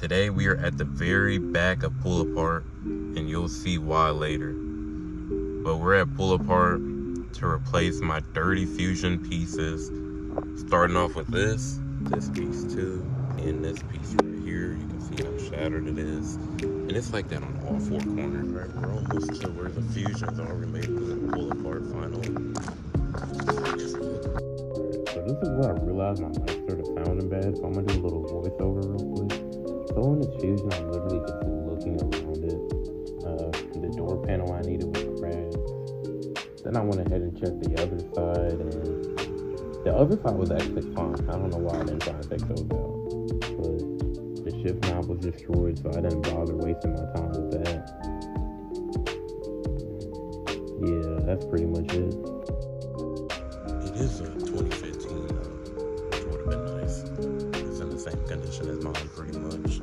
Today we are at the very back of Pull Apart, and you'll see why later. But we're at Pull Apart to replace my dirty fusion pieces, starting off with this piece too, and this piece right here. You can see how shattered it is, and it's like that on all four corners. Right, we're almost to where the fusions are. We made the Pull Apart finally. So this is what I realized my mic started sounding bad, so I'm gonna do a little voiceover real quick. So on this fusion, I'm literally just looking around it. The door panel I needed was cracked. Then I went ahead and checked the other side, and the other side was actually fine. I don't know why I didn't try to take those out. But the shift knob was destroyed, so I didn't bother wasting my time with that. Yeah, that's pretty much it. It is a 2015, which would have been nice. It's in the same condition as mine, pretty much.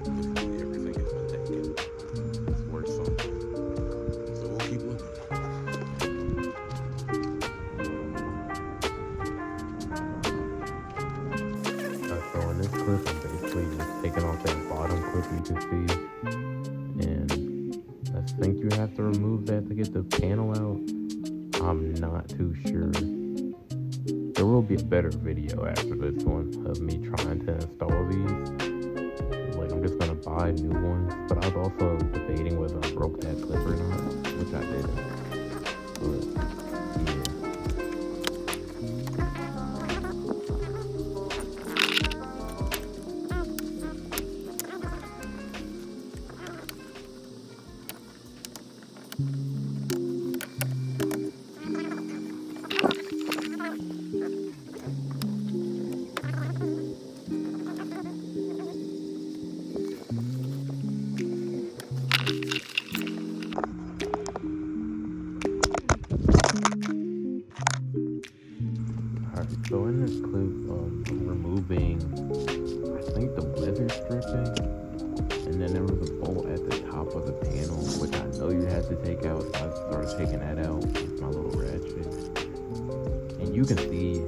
Literally everything has been taken. It's worth something. So we'll keep looking. So in this clip, I'm basically just taking off that bottom clip you can see. And I think you have to remove that to get the panel out. I'm not too sure. There will be a better video after this one of me trying to install these. Like, I'm just gonna buy new ones, but I was also debating whether I broke that clip or not, which I didn't. But yeah. So in this clip, I'm removing, I think, the weather stripping, and then there was a bolt at the top of the panel, which I know you had to take out, so I started taking that out with my little ratchet. And you can see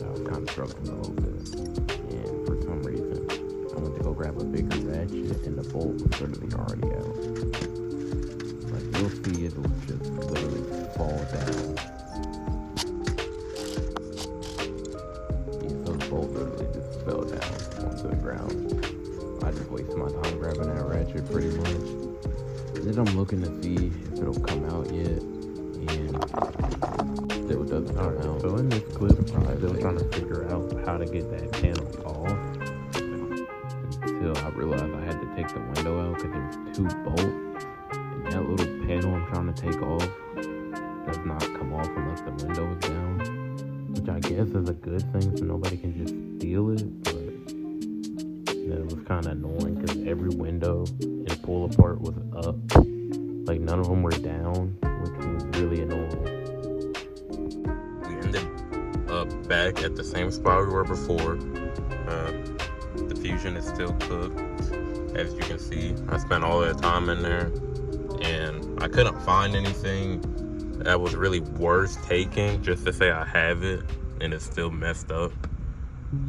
I was kind of struggling a little bit, and for some reason, I went to go grab a bigger ratchet, and the bolt was literally already out. Like, you'll see it'll just literally fall down. Bolt literally just fell down onto the ground. I just wasted my time grabbing that ratchet pretty much. And then I'm looking to see if it'll come out yet, and still doesn't come out. So in this clip, I'm still trying to figure out how to get that panel off, until I realized I had to take the window out because there's two bolts, and that little panel I'm trying to take off does not come off unless the window is down. Which I guess is a good thing, so nobody can just steal it, but it was kind of annoying because every window in Pull Apart was up. Like, none of them were down, which was really annoying. We ended up back at the same spot we were before. The fusion is still cooked. As you can see, I spent all that time in there, and I couldn't find anything that was really worth taking just to say I have it, and it's still messed up.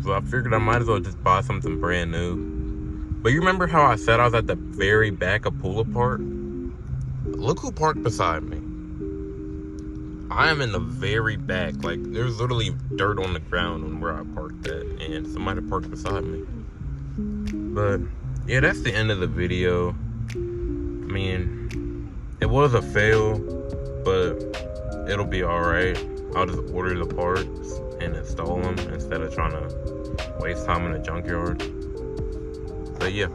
So I figured I might as well just buy something brand new. But you remember how I said I was at the very back of Pull Apart? Look who parked beside me. I am in the very back. Like, there's literally dirt on the ground on where I parked at, and somebody parked beside me. But yeah, that's the end of the video. I mean, it was a fail, but it'll be alright. I'll just order the parts and install them instead of trying to waste time in the junkyard. So yeah.